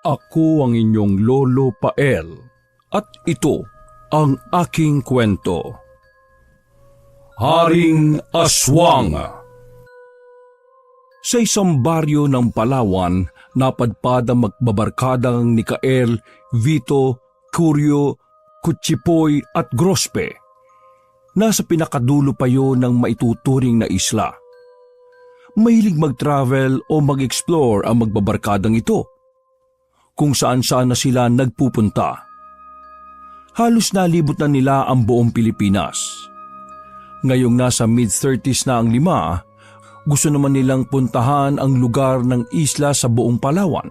Ako ang inyong Lolo Pael at ito ang aking kwento. Haring Aswang. Sa isang baryo ng Palawan, napadpad ang magbabarkadang Mikael, Vito, Curio, Kutsipoy at Grospe. Nasa pinakadulo pa yun ng maituturing na isla. Mahilig mag-travel o mag-explore ang magbabarkadang ito, kung saan-saan na sila nagpupunta. Halos nalibot na nila ang buong Pilipinas. Ngayong nasa mid-30s na ang lima, gusto naman nilang puntahan ang lugar ng isla sa buong Palawan.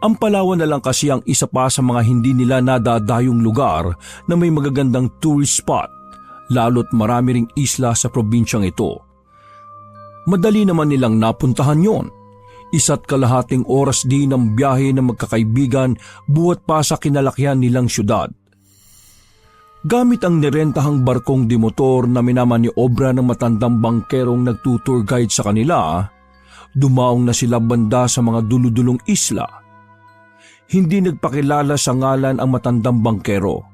Ang Palawan na lang kasi ang isa pa sa mga hindi nila nadadayong lugar na may magagandang tourist spot, lalo't marami ring isla sa probinsyang ito. Madali naman nilang napuntahan yon. 1.5 oras din ang biyahe ng magkakaibigan buhat pa sa kinalakihan nilang syudad. Gamit ang nirentahang barkong dimotor na minamaniobra ng matandang bangkerong nagtutour guide sa kanila, dumaong na sila banda sa mga duludulong isla. Hindi nagpakilala sa ngalan ang matandang bangkero.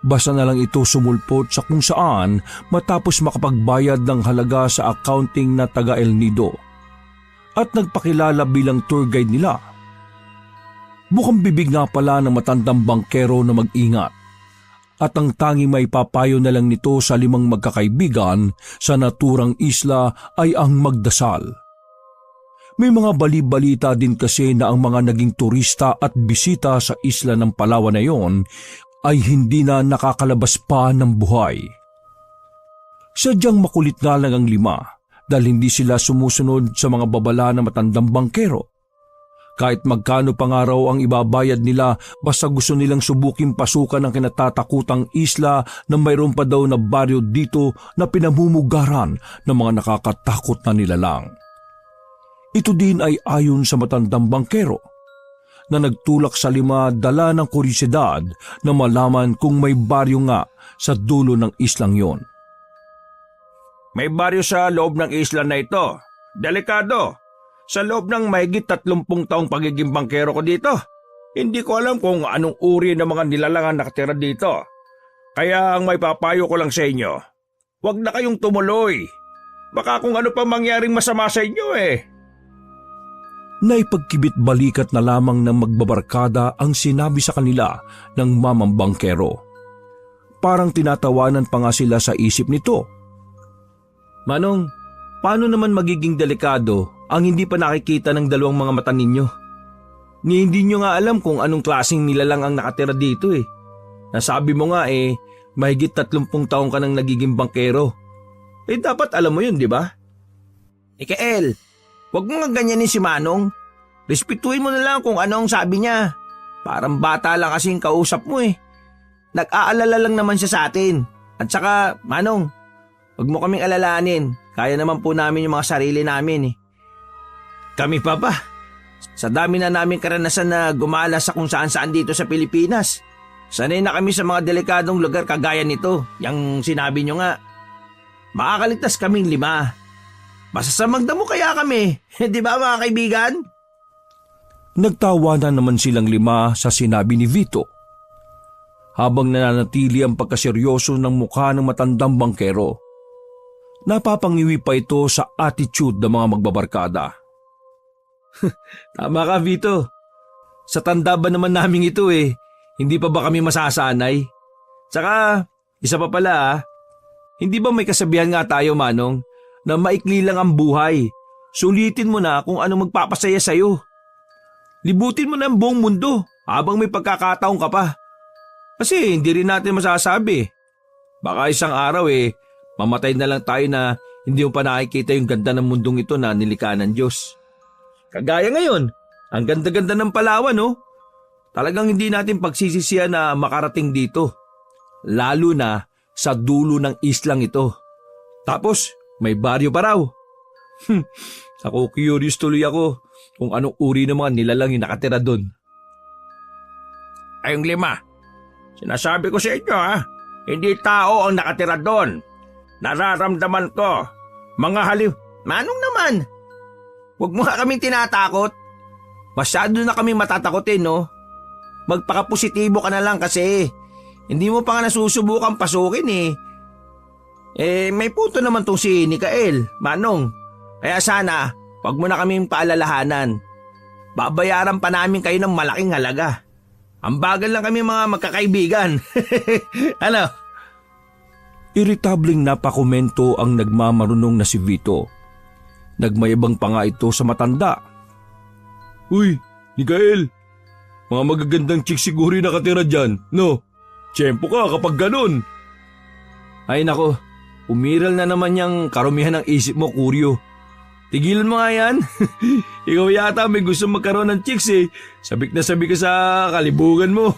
Basta na lang ito sumulpot sa kung saan matapos makapagbayad ng halaga sa accounting na taga El Nido at nagpakilala bilang tour guide nila. Bukang bibig nga pala ng matandang bangkero na mag-ingat at ang tanging may papayo na lang nito sa 5 magkakaibigan sa naturang isla ay ang magdasal. May mga bali-balita din kasi na ang mga naging turista at bisita sa isla ng Palawan na yon ay hindi na nakakalabas pa ng buhay. Sadyang makulit nga lang ang 5 dahil hindi sila sumusunod sa mga babala ng matandang bangkero. Kahit magkano pa nga raw ang ibabayad nila basta gusto nilang subuking pasukan ang kinatatakutang isla na mayroon pa daw na baryo dito na pinamumugaran ng mga nakakatakot na nilalang. Ito din ay ayon sa matandang bangkero na nagtulak sa 5 dala ng kuryosidad na malaman kung may baryo nga sa dulo ng islang yon. May baryo sa loob ng isla na ito. Delikado. Sa loob ng mahigit 30 taong pagiging bangkero ko dito, hindi ko alam kung anong uri ng mga nilalangan nakatira dito. Kaya ang may papayo ko lang sa inyo, huwag na kayong tumuloy. Baka kung ano pa mangyaring masama sa inyo eh. Naipagkibit balikat na lamang ng magbabarkada ang sinabi sa kanila ng mamang bangkero. Parang tinatawanan pa nga sila sa isip nito. Manong, paano naman magiging delikado ang hindi pa nakikita ng 2 mga mata ninyo? Hindi nyo nga alam kung anong klaseng nilalang ang nakatira dito eh. Nasabi mo nga mahigit 30 taong ka nang nagiging bangkero. Dapat alam mo yun, di ba? Mikael, huwag mo nga ganyanin si Manong. Respetuhin mo na lang kung ano ang sabi niya. Parang bata lang kasing kausap mo eh. Nag-aalala lang naman siya sa atin. At saka, Manong, huwag mo kaming alalahanin. Kaya naman po namin yung mga sarili namin eh. Kami pa ba? Sa dami na namin karanasan na gumala sa kung saan-saan dito sa Pilipinas. Sanay na kami sa mga delikadong lugar kagaya nito. Yang sinabi nyo nga. Makakaligtas kaming 5. Basta sa magdamo kaya kami. Di ba mga kaibigan? Nagtawanan naman silang 5 sa sinabi ni Vito. Habang nananatili ang pagkaseryoso ng mukha ng matandang bangkero, napapangiwi pa ito sa attitude ng mga magbabarkada. Tama ka, Vito. Sa tanda ba naman namin ito eh? Hindi pa ba kami masasanay? Tsaka, isa pa pala hindi ba may kasabihan nga tayo, Manong, na maikli lang ang buhay? Sulitin mo na kung anong magpapasaya sa'yo. Libutin mo na ang buong mundo habang may pagkakataon ka pa. Kasi hindi rin natin masasabi. Baka isang araw mamatay na lang tayo na hindi mo pa nakikita yung ganda ng mundong ito na nilikha ng Diyos. Kagaya ngayon, ang ganda-ganda ng Palawan, no? Talagang hindi natin pagsisisihan na makarating dito. Lalo na sa dulo ng islang ito. Tapos, may baryo pa raw. Ako curious tuloy ako kung anong uri ng mga nilalang yung nakatira doon. Ayong 5, sinasabi ko sa inyo hindi tao ang nakatira doon. Nararamdaman ko, mga haliw. Manong naman, huwag mo nga kaming tinatakot. Masyado na kami matatakotin, no? Magpakapositibo ka na lang kasi hindi mo pa nga nasusubukan pasukin eh. May punto naman tong si Nikael, Manong. Kaya sana, wag mo na kaming paalalahanan. Babayaran pa namin kayo ng malaking halaga. Ang bagal lang kami mga magkakaibigan. Ano? Iritableng napakomento ang nagmamarunong na si Vito. Nagmayabang pa nga ito sa matanda. Uy, Mikael, mga magagandang chick siguro yung nakatira dyan, no? Tiyempo ka kapag ganun. Ay nako, umiral na naman yung karumihan ng isip mo, Kuryo. Tigilan mo nga yan. Ikaw yata may gusto magkaroon ng chicks eh. Sabik na sabik ka sa kalibugan mo.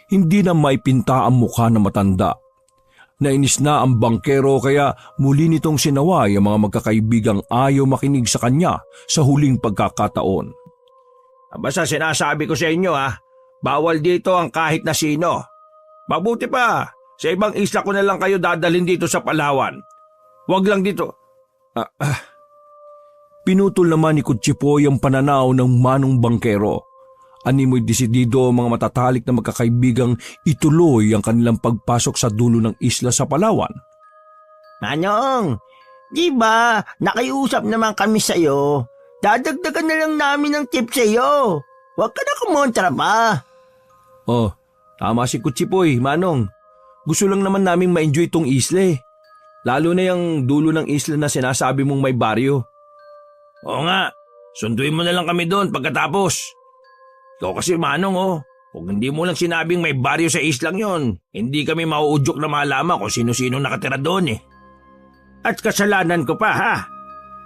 Hindi na maipinta ang mukha ng matanda. Nainis na ang bangkero kaya muli nitong sinaway ang mga magkakaibigang ayaw makinig sa kanya sa huling pagkakataon. Basta sinasabi ko sa inyo bawal dito ang kahit na sino. Mabuti pa, sa ibang isla ko na lang kayo dadalhin dito sa Palawan. Huwag lang dito. Pinutol naman ni Kutsipoy ang pananaw ng manong bangkero. Animoy desidido ang mga matatalik na magkakaibigang ituloy ang kanilang pagpasok sa dulo ng isla sa Palawan. Manong, di ba nakiusap naman kami sa'yo? Dadagdagan na lang namin ng tip sa'yo. Huwag ka na kumontra pa. Oh, tama si Kutsipoy, Manong. Gusto lang naman naming ma-enjoy itong isla eh. Lalo na yung dulo ng isla na sinasabi mong may baryo. Oo nga, sunduin mo na lang kami doon pagkatapos. Ikaw kasi Manong kung hindi mo lang sinabing may baryo sa islang yon, hindi kami mauudyok na malaman kung sino-sino nakatira doon eh. At kasalanan ko pa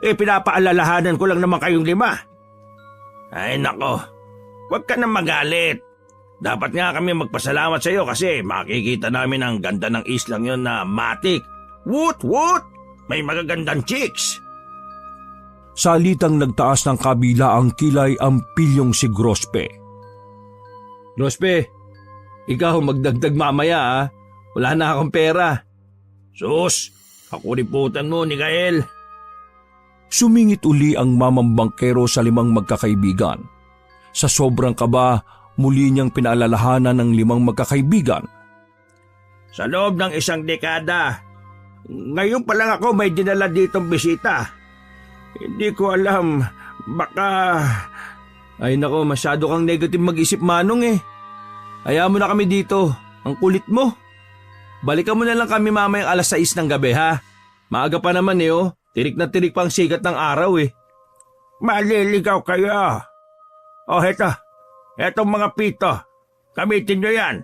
pinapaalalahanan ko lang naman kayong 5. Ay nako, huwag ka na magalit. Dapat nga kami magpasalamat sa iyo kasi makikita namin ang ganda ng islang yon na matik. Woot woot! May magagandang chicks! Salitang nagtaas ng kabila ang kilay ang pilyong si Grospe. Grospe, ikaw magdagdag mamaya Wala na akong pera. Sus, kakuriputan mo, Nikael. Sumingit uli ang mamambangkero sa 5 magkakaibigan. Sa sobrang kaba, muli niyang pinaalalahanan ng 5 magkakaibigan. Sa loob ng 1 dekada, ngayon pa lang ako may dinala ditong bisita. Hindi ko alam, baka... Ay nako, masyado kang negative mag-isip, Manong eh. Hayaan mo na kami dito, ang kulit mo. Balikan mo na lang kami mamayang 6:00 ng gabi ha. Maaga pa naman tirik na tirik pa ang sikat ng araw eh. Maliligaw kayo. Etong mga pito, gamitin nyo yan.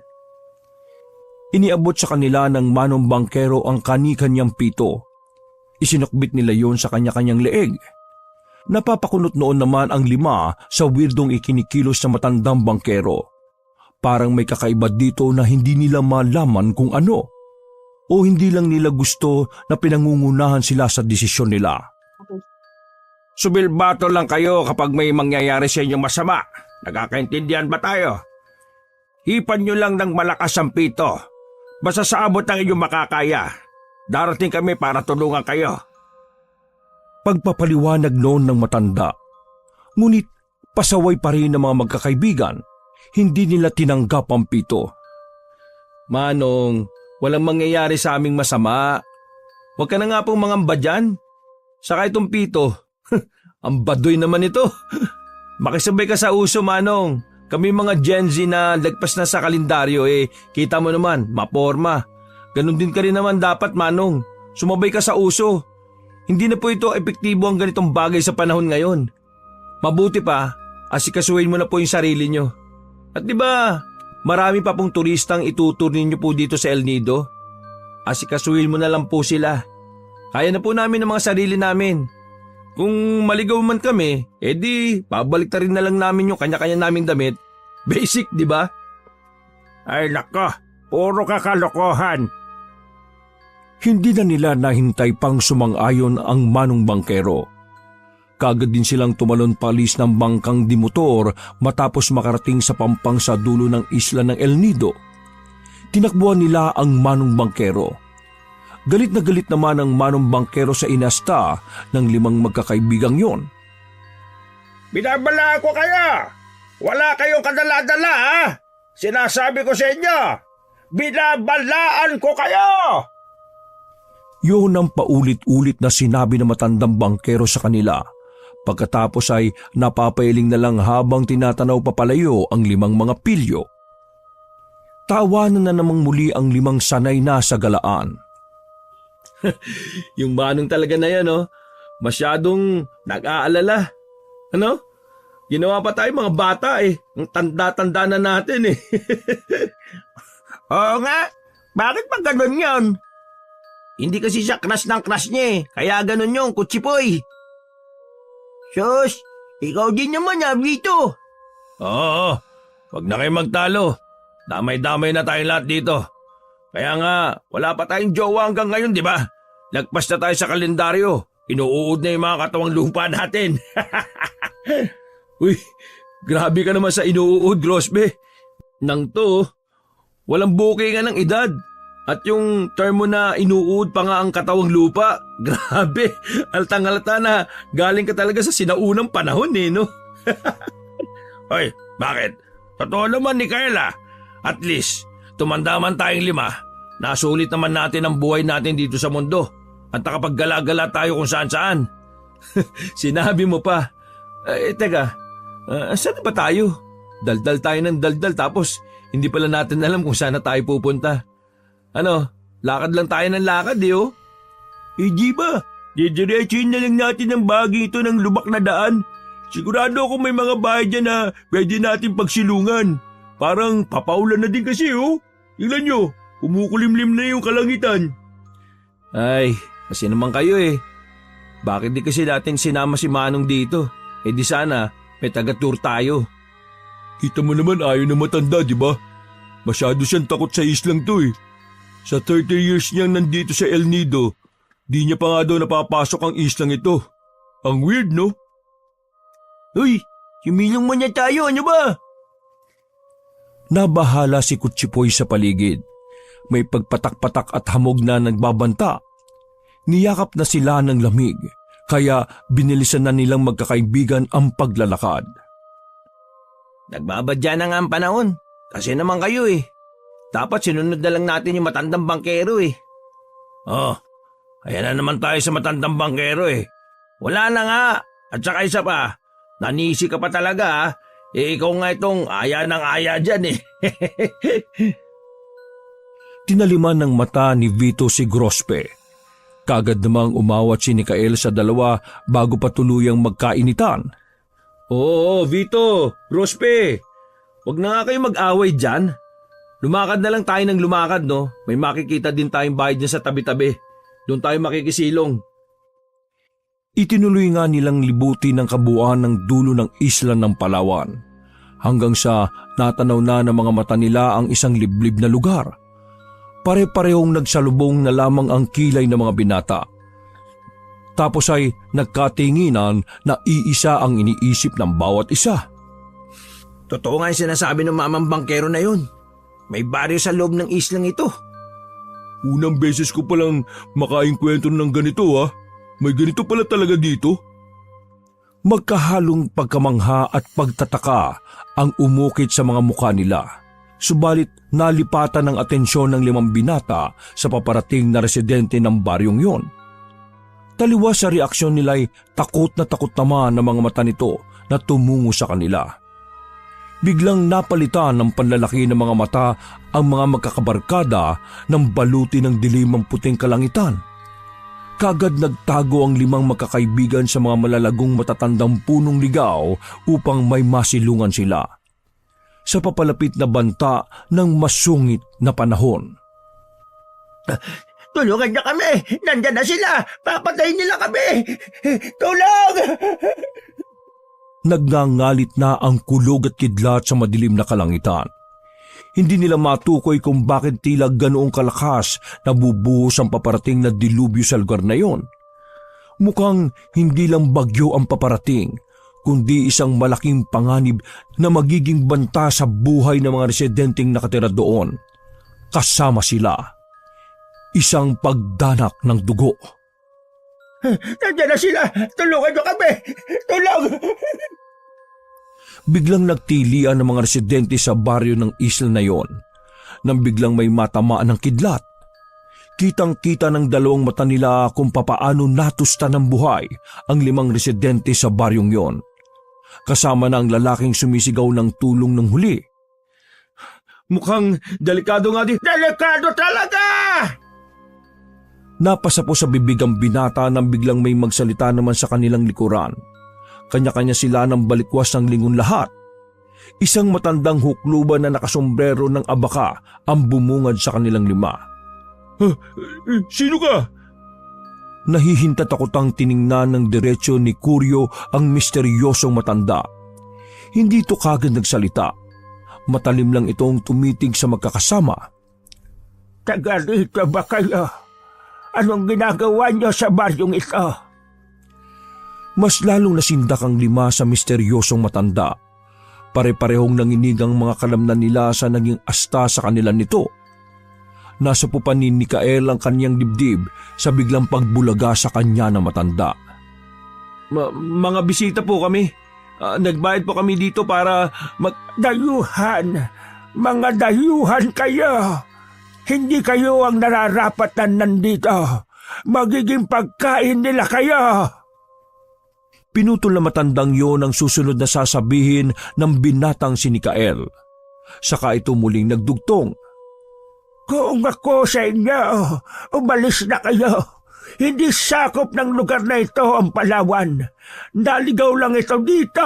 Iniabot sa kanila ng manong bangkero ang kani-kanyang pito. Isinukbit nila yon sa kanya-kanyang leeg. Napapakunot noon naman ang 5 sa weirdong ikinikilos sa matandang bangkero. Parang may kakaiba dito na hindi nila malaman kung ano. O hindi lang nila gusto na pinangungunahan sila sa desisyon nila. Subilbato lang kayo kapag may mangyayari sa inyong masama. Nagkakaintindihan ba tayo? Hipan nyo lang ng malakas ang pito. Basta sa abot ng inyong makakaya. Darating kami para tulungan kayo. Pagpapaliwanag noon ng matanda. Ngunit pasaway pa rin ng mga magkakaibigan. Hindi nila tinanggap ang pito. Manong, walang mangyayari sa aming masama. Huwag ka na nga pong mangamba dyan. Saka itong pito. Ang badoy naman ito. Makisabay ka sa uso, Manong. Kami mga Gen Z na lagpas na sa kalendaryo kita mo naman, maporma. Ganon din ka rin naman dapat, Manong. Sumabay ka sa uso. Hindi na po ito epektibo ang ganitong bagay sa panahon ngayon. Mabuti pa, asikasuhin mo na po yung sarili nyo. At di ba, marami pa pong turistang itutur ninyo po dito sa El Nido. Asikasuhin mo na lang po sila. Kaya na po namin ang mga sarili namin. Kung maligaw man kami, di pabalik na rin na lang namin yung kanya-kanya naming damit. Basic, di ba? Ay nako, puro kakalokohan. Hindi na nila nahintay pang sumang-ayon ang manong bangkero. Kagad din silang tumalon palis ng bangkang dimotor matapos makarating sa pampang sa dulo ng isla ng El Nido. Tinakbuhan nila ang manong bangkero. Galit na galit naman ang manong bangkero sa inasta ng 5 magkakaibigang yon. Binabalaan ko kayo! Wala kayong kadala-dala ha! Sinasabi ko sa inyo! Binabalaan ko kayo! Yun ang paulit-ulit na sinabi ng matandang bangkero sa kanila. Pagkatapos ay napapailing na lang habang tinatanaw papalayo ang 5 mga pilyo. Tawanan na namang muli ang 5 sanay na sa galaan. Yung manong talaga na yan, oh. Masyadong nag-aalala. Ano? Ginawa pa tayo mga bata eh. Ang tanda-tanda na natin eh. Oo nga, bakit pa ganun yun? Hindi kasi siya crush ng crush niya eh, kaya ganun yung kutsipoy. Sus, ikaw din naman Vito. Oo, wag na kayo magtalo. Damay-damay na tayong lahat dito. Kaya nga, wala pa tayong jowa hanggang ngayon, di ba? Lagpas na tayo sa kalendaryo. Inuuod na yung mga katawang lupa natin. Uy, grabe ka naman sa inuud, Grosbe. Nang to, walang bookingan ng edad. At yung term mo na inuud pa nga ang katawang lupa, grabe, altang-alta na galing ka talaga sa sinaunang panahon eh, no? Hoy, bakit? Totoo naman ni Carla. At least, tumanda man tayong 5, nasulit naman natin ang buhay natin dito sa mundo. At nakapaggala-gala tayo kung saan-saan. Sinabi mo pa. Teka, saan ba tayo? Daldal tayo ng daldal tapos hindi pala natin alam kung saan na tayo pupunta. Ano, lakad lang tayo ng lakad eh oh. Di ba? Didiretsuhin na lang natin ang bagay ito ng lubak na daan. Sigurado ako may mga bahay dyan na pwede natin pagsilungan. Parang papaulan na din kasi oh. Tingnan nyo, kumukulimlim na yung kalangitan. Ay, kasi naman kayo eh. Bakit di kasi natin sinama si Manong dito? Eh di sana, may taga-tour tayo. Kita mo naman ayaw na matanda, di ba? Masyado siyang takot sa islang to eh. Sa 30 years niyang nandito sa El Nido, di niya pa nga daw napapasok ang islang ito. Ang weird, no? Uy, similong mo niya tayo, ano ba? Nabahala si Kutsipoy sa paligid. May pagpatak-patak at hamog na nagbabanta. Niyakap na sila ng lamig, kaya binilisan na nilang magkakaibigan ang paglalakad. Nagbabadya na nga ang panahon. Kasi naman kayo eh. Dapat sinunod na lang natin yung matandang bangkero eh. Oh, ayan na naman tayo sa matandang bangkero eh. Wala na nga. At saka isa pa, nanisi ka pa talaga ha. Eh ikaw nga itong aya ng aya dyan eh. Tinaliman ng mata ni Vito si Grospe. Kagad namang umawat si Mikael sa dalawa bago pa tuluyang magkainitan. Oo, Vito, Grospe, wag na nga kayo mag-away dyan. Lumakad na lang tayo ng lumakad, no? May makikita din tayong bahay dyan sa tabi-tabi. Doon tayo makikisilong. Itinuloy nga nilang libuti ng kabuuan ng dulo ng isla ng Palawan. Hanggang sa natanaw na ng mga mata nila ang isang liblib na lugar. Pare-parehong nagsalubong na lamang ang kilay ng mga binata. Tapos ay nagkatinginan na iisa ang iniisip ng bawat isa. Totoo nga yung sinasabi ng mamang bangkero na yun. May baryo sa loob ng islang ito. Unang beses ko palang makainkwento ng ganito ha. May ganito pala talaga dito. Magkahalong pagkamangha at pagtataka ang umukit sa mga mukha nila. Subalit nalipatan ng atensyon ng 5 binata sa paparating na residente ng baryong yon. Taliwas sa reaksyon nila'y takot naman ng mga mata nito na tumungo sa kanila. Biglang napalitan ng panlalaki ng mga mata ang mga magkakabarkada ng baluti ng dilim ang puting kalangitan. Kagad nagtago ang 5 magkakaibigan sa mga malalagong matatandang punong ligaw upang may masilungan sila. Sa papalapit na banta ng masungit na panahon. Tulungan niya kami! Nandyan na sila! Papatayin nila kami! Tulong! Nagngangalit na ang kulog at kidlat sa madilim na kalangitan. Hindi nila matukoy kung bakit tila ganoong kalakas nabubuhos ang paparating na dilubyo sa lugar na yon. Mukhang hindi lang bagyo ang paparating, kundi isang malaking panganib na magiging banta sa buhay ng mga residenteng nakatira doon. Kasama sila, isang pagdanak ng dugo. Nandiyan na sila! Tulungan niyo kami! Tulong! Biglang nagtilian ng mga residente sa baryo ng isla na yon nang biglang may matamaan ng kidlat. Kitang-kita ng dalawang mata nila kung papaano natusta ng buhay ang 5 residente sa baryong yon. Kasama na ang lalaking sumisigaw ng tulong ng huli. Mukhang delikado nga dito. Delikado talaga! Napasa po sa bibig ang binata nang biglang may magsalita naman sa kanilang likuran. Kanya-kanya sila ng balikwas ng lingon lahat. Isang matandang hukluban na nakasombrero ng abaka ang bumungad sa kanilang 5. Sino ka? Nahihintatakotang tiningnan ng diretsyo ni Kuryo ang misteryosong matanda. Hindi ito kagad nagsalita. Matalim lang itong tumitig sa magkakasama. Taga rito ba kayo? Anong ginagawa niyo sa baryong ito? Mas lalong nasindak ang 5 sa misteryosong matanda. Pare-parehong nanginig ang mga kalamnan nila sa naging asta sa kanila nito. Nasa pupan ni Mikael ang kanyang dibdib sa biglang pagbulaga sa kanya ng matanda. Mga bisita po kami. Nagbayad po kami dito para Dayuhan! Mga dayuhan kayo! Hindi kayo ang nararapat na nandito. Magiging pagkain nila kayo! Pinutol na matandang yon ang susunod na sasabihin ng binatang si Mikael. Saka ito muling nagdugtong. Kung ako sa inyo, umalis na kayo. Hindi sakop ng lugar na ito ang Palawan. Naligaw lang ito dito.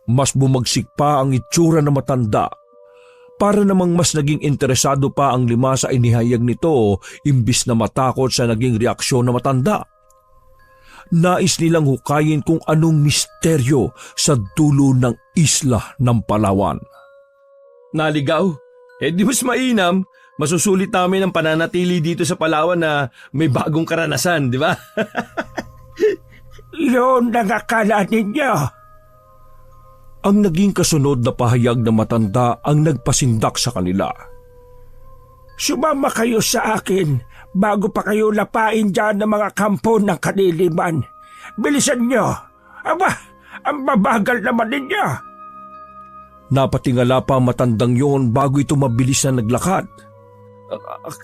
Mas bumagsik pa ang itsura ng matanda. Para namang mas naging interesado pa ang 5 sa inihayag nito imbis na matakot sa naging reaksyon ng matanda. Nais nilang hukayin kung anong misteryo sa dulo ng isla ng Palawan. naligaw. Di mas mainam, masusulit namin ang pananatili dito sa Palawan na may bagong karanasan, di ba? Yun ang akala ninyo. Ang naging kasunod na pahayag ng matanda ang nagpasindak sa kanila. Sumama kayo sa akin bago pa kayo lapain dyan ng mga kampo ng kaniliman. Bilisan nyo. Aba, ang babagal naman ninyo. Napatingala pa ang matandang yon bago ito mabilis na naglakad.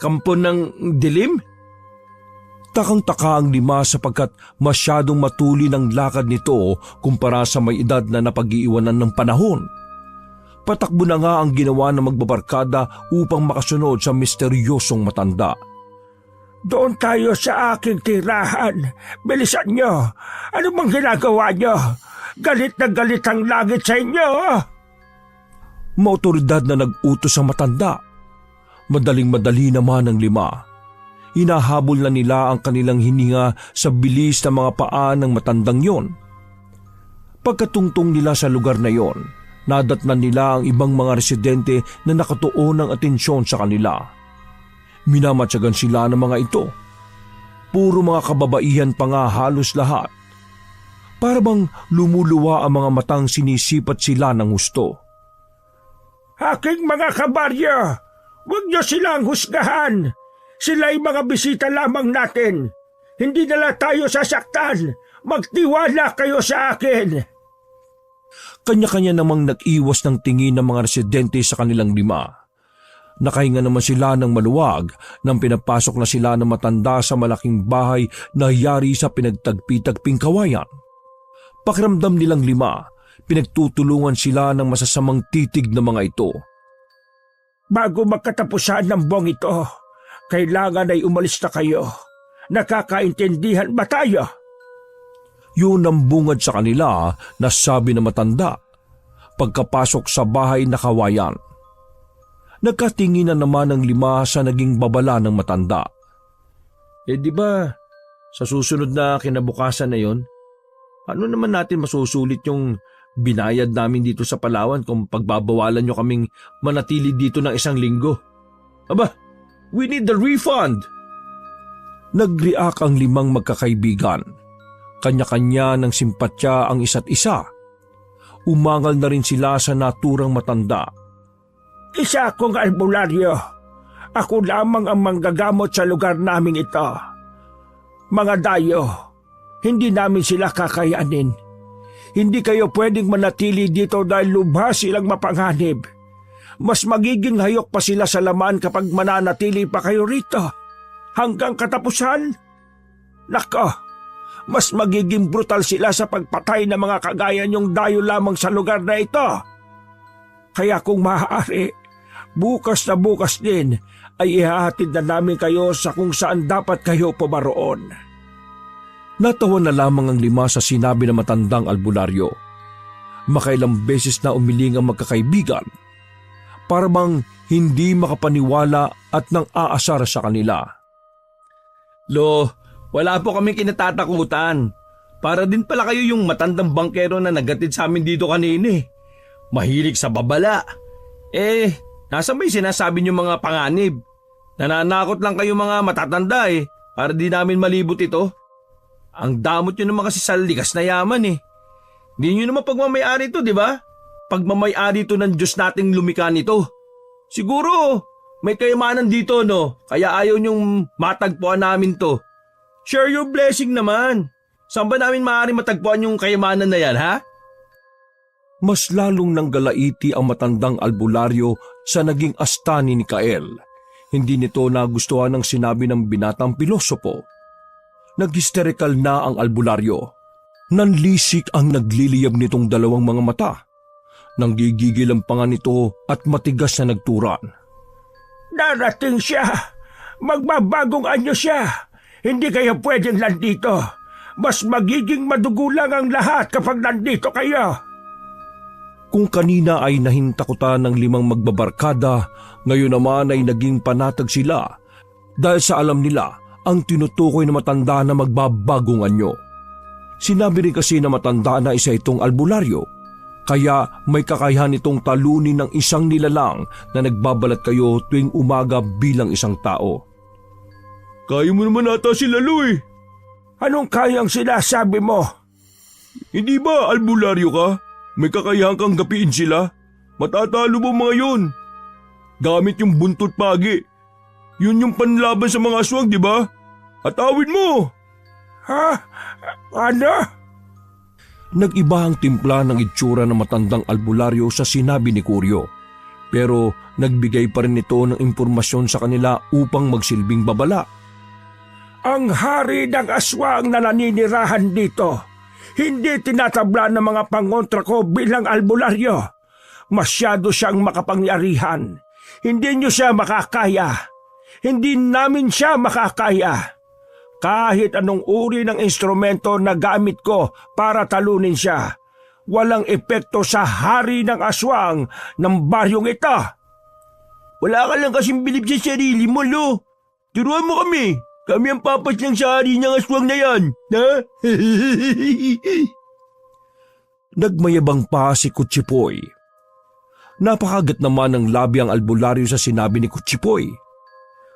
Kampo ng dilim? Takang-taka ang 5 sapagkat masyadong matuli ng lakad nito kumpara sa may edad na napag-iiwanan ng panahon. Patakbo na nga ang ginawa ng magbabarkada upang makasunod sa misteryosong matanda. Doon tayo sa aking tirahan. Bilisan nyo. Ano bang ginagawa nyo? Galit na galit ang langit sa inyo. Maotoridad na nag-utos ang matanda. Madaling-madali naman ang 5. Hinahabol na nila ang kanilang hininga sa bilis ng mga paa ng matandang yon. Pagkatungtong nila sa lugar na yon, nadatnan nila ang ibang mga residente na nakatuon ng atensyon sa kanila. Minamatyagan sila ng mga ito. Puro mga kababaihan pa nga halos lahat. Para bang lumuluwa ang mga matang sinisipat sila ng husto. Aking mga kabaryo, huwag nyo silang husgahan. Sila'y mga bisita lamang natin. Hindi nila tayo sasaktan. Magtiwala kayo sa akin. Kanya-kanya namang nag-iwas ng tingin ng mga residente sa kanilang 5. Nakahinga naman sila ng maluwag nang pinapasok na sila ng matanda sa malaking bahay na yari sa pinagtagpi-tagping kawayan. Pakiramdam nilang 5, pinagtutulungan sila ng masasamang titig ng mga ito. Bago magkatapusan ng buwang ito, kailangan ay umalis na kayo. Nakakaintindihan ba tayo? Yun ang bungad sa kanila na sabi ng matanda pagkapasok sa bahay na kawayan. Nagkatingin na naman ang 5 sa naging babala ng matanda. Di ba sa susunod na kinabukasan na yon, ano naman natin masusulit yung binayad namin dito sa Palawan kung pagbabawalan nyo kaming manatili dito ng 1 linggo? Aba, we need the refund! Nag-react ang 5 magkakaibigan. Kanya-kanya ng simpatya ang isa't isa. Umangal na rin sila sa naturang matanda. Isa akong albularyo. Ako lamang ang manggagamot sa lugar naming ito. Mga dayo, hindi namin sila kakayanin. Hindi kayo pwedeng manatili dito dahil lubha silang mapanganib. Mas magiging hayok pa sila sa laman kapag mananatili pa kayo rito. Hanggang katapusan? Nako, mas magiging brutal sila sa pagpatay ng mga kagaya niyong dayo lamang sa lugar na ito. Kaya kung maaari, bukas na bukas din ay ihahatid na namin kayo sa kung saan dapat kayo pumaroon. Natawa na lamang ang 5 sa sinabi ng matandang albularyo. Makailang beses na umiling ang magkakaibigan, para bang hindi makapaniwala at nang aasar sa kanila. Lo, wala po kaming kinatatakutan. Para din pala kayo yung matandang bangkero na nagatid sa amin dito kanina eh. Mahilig sa babala. Nasa may sinasabi niyo mga panganib? Nananakot lang kayo mga matatanda eh, para di namin malibot ito. Ang damot niyo naman kasi sa likas na yaman eh. Hindi niyo naman pagmamayari ito, di ba? Pagmamayari ito ng Diyos nating lumikha nito. Siguro, may kayamanan dito no, kaya ayaw niyong matagpuan namin to. Share your blessing naman. Saan ba namin maaari matagpuan yung kayamanan na yan, ha? Mas lalong nanggalaiti ang matandang albularyo sa naging astani ni Kael. Hindi nito nagustuhan ang sinabi ng binatang pilosopo. Nag-hysterical na ang albularyo. Nanlisik ang nagliliyab nitong 2 mga mata. Nanggigigil ang panga nito at matigas na nagturan. Darating siya! Magbabagong anyo siya! Hindi kayo pwedeng nandito! Mas magiging madugo lang ang lahat kapag nandito kayo! Kung kanina ay nahintakutan ng 5 magbabarkada, ngayon naman ay naging panatag sila dahil sa alam nila ang tinutukoy na matanda na magbabagong anyo. Sinabi rin kasi na matanda na isa itong albularyo, kaya may kakayahan itong talunin ng isang nilalang na nagbabalat kayo tuwing umaga bilang isang tao. Kaya mo naman ata sila, Loy. Anong kayang sinasabi mo? Hindi ba albularyo ka? May kakayahan kang gapiin sila. Matatalo mo mga yun. Gamit yung buntot pagi. Yun yung panlaban sa mga aswang, di ba? Atawin mo! Ha? Ano? Nag-iba ang timpla ng itsura ng matandang albularyo sa sinabi ni Kuryo. Pero nagbigay pa rin ito ng impormasyon sa kanila upang magsilbing babala. Ang hari ng aswang na naninirahan dito. Hindi tinatabla ng mga pangontra ko bilang albularyo. Masyado siyang makapangyarihan. Hindi niyo siya makakaya. Hindi namin siya makakaya. Kahit anong uri ng instrumento na gamit ko para talunin siya, walang epekto sa hari ng aswang ng baryong ito. Wala ka lang kasing bilib sa sarili mo, Lo. Turuan mo kami. Kami ang papas ng sari ng aswang na yan, ha? Nagmayabang pa si Kutsipoy. Napakagat naman ng labi ang albularyo sa sinabi ni Kutsipoy.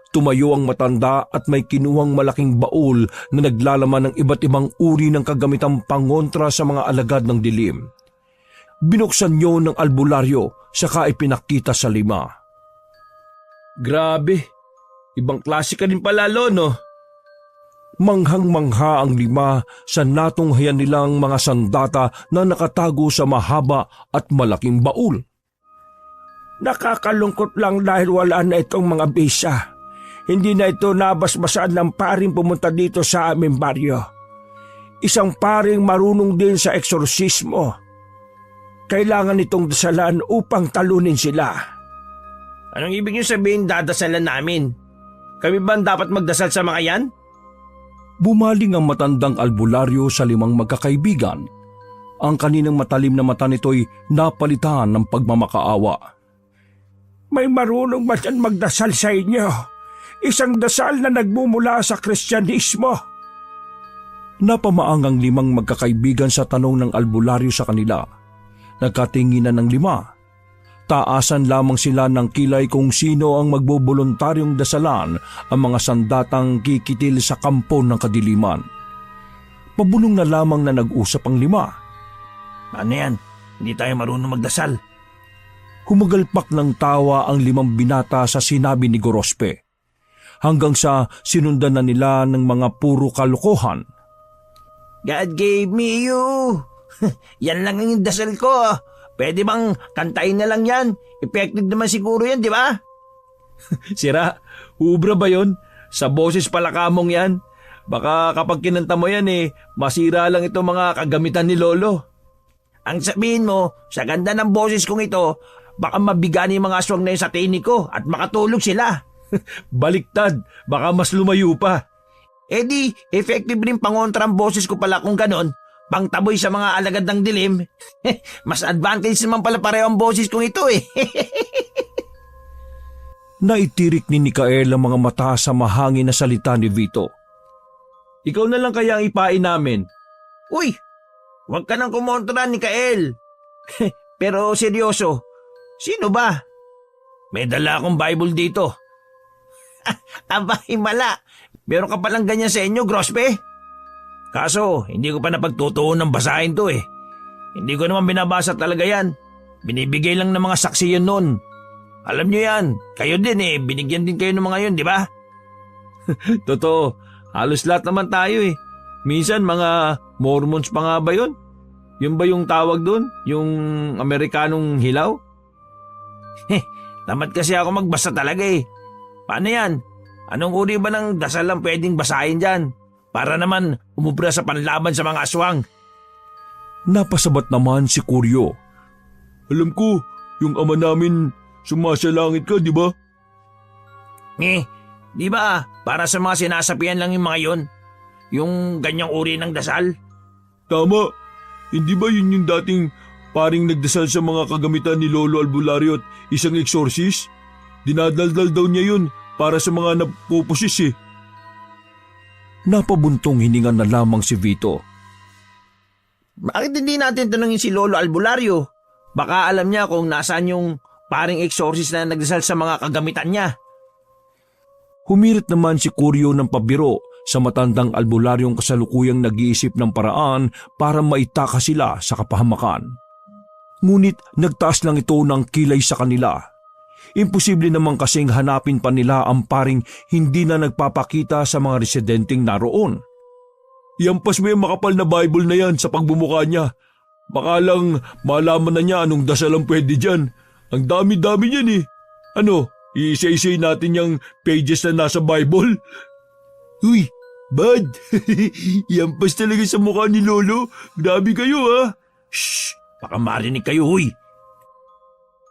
Tumayo ang matanda at may kinuhang malaking baul na naglalaman ng iba't ibang uri ng kagamitang pangontra sa mga alagad ng dilim. Binuksan niyo ng albularyo saka ipinakita sa 5. Grabe. Ibang klase ka din pala, Lo, no? Manghang-mangha ang 5 sa natunghayan nilang mga sandata na nakatago sa mahaba at malaking baul. Nakakalungkot lang dahil wala na itong mga bisa. Hindi na ito nabasbasaan ng paring pumunta dito sa aming baryo. Isang paring marunong din sa eksorsismo. Kailangan itong dasalan upang talunin sila. Anong ibig niyo sabihin dadasalan namin? Kami ba dapat magdasal sa mga yan? Bumaling ang matandang albularyo sa 5 magkakaibigan. Ang kaninang matalim na mata nito'y napalitan ng pagmamakaawa. May marunong ba dyan magdasal sa inyo? Isang dasal na nagmumula sa Kristyanismo. Napamaang ang 5 magkakaibigan sa tanong ng albularyo sa kanila. Nagkatinginan ng 5. Taasan lamang sila ng kilay kung sino ang magboboluntaryong dasalan ang mga sandatang kikitil sa kampo ng kadiliman. Pabulong na lamang na nag-usap ang 5. Ano yan? Hindi tayo marunong magdasal. Humagalpak ng tawa ang 5 binata sa sinabi ni Gorospe. Hanggang sa sinundan na nila ng mga puro kalokohan. God gave me you. Yan lang ang dasal ko. Pwede bang kantain na lang yan? Effective naman siguro yan, di ba? Sira, ubra ba yon? Sa boses pala kamong yan. Baka kapag kinanta mo yan masira lang ito mga kagamitan ni Lolo. Ang sabihin mo, sa ganda ng boses kong ito, baka mabigani yung mga aswang na yun sa tinig ko at makatulog sila. Baliktad, baka mas lumayo pa. Di, effective rin pangontra ang boses ko pala kung ganon. Pangtaboy sa mga alagad ng dilim. Mas advantage naman pala pareho ang boses kong ito Naitirik ni Mikael ang mga mata sa mahangin na salita ni Vito. Ikaw na lang kaya ang ipain namin. Uy, huwag ka nang kumontra ni Kael. Pero seryoso, sino ba? May dala akong Bible dito. Aba, himala. Meron ka palang ganyan sa inyo, Grospe? Kaso, hindi ko pa napagtutuon ng basahin to Hindi ko naman binabasa talaga yan. Binibigay lang ng mga saksi yan noon. Alam nyo yan, kayo din binigyan din kayo ng mga yun, di ba? Totoo, halos lahat naman tayo Minsan mga Mormons pa nga ba yun? Yun ba yung tawag doon? Yung Amerikanong hilaw? Tamad kasi ako magbasa talaga Paano yan? Anong uri ba ng dasal lang pwedeng basahin dyan? Para naman umubra sa panlaban sa mga aswang. Napasabat naman si Kuryo. Alam ko, yung ama namin sumasalangit ka, di ba? Di ba para sa mga sinasapian lang yung mga yon? Yung ganyang uri ng dasal? Tama. Hindi ba yun yung dating paring nagdasal sa mga kagamitan ni Lolo Albulario at isang exorcist? Dinadaldal daw niya yun para sa mga napupusis Napabuntong hininga na lamang si Vito. Bakit hindi natin tanungin si Lolo Albulario? Baka alam niya kung nasaan yung paring exorcist na nagdasal sa mga kagamitan niya. Humirit naman si Kuryo ng pabiro sa matandang albularyong kasalukuyang nag-iisip ng paraan para maitaka sila sa kapahamakan. Ngunit nagtaas lang ito ng kilay sa kanila. Imposible naman kasing hanapin pa nila ang paring hindi na nagpapakita sa mga residenteng naroon. Iampas mo yung makapal na Bible na yan sa pagbumuka niya. Baka lang malaman na niya anong dasal ang pwede dyan. Ang dami-dami niyan Ano, iisa-isay natin yung pages na nasa Bible? Uy, bad! Iampas talaga sa mukha ni Lolo. Grabe kayo Shh! Baka marinig kayo, huy!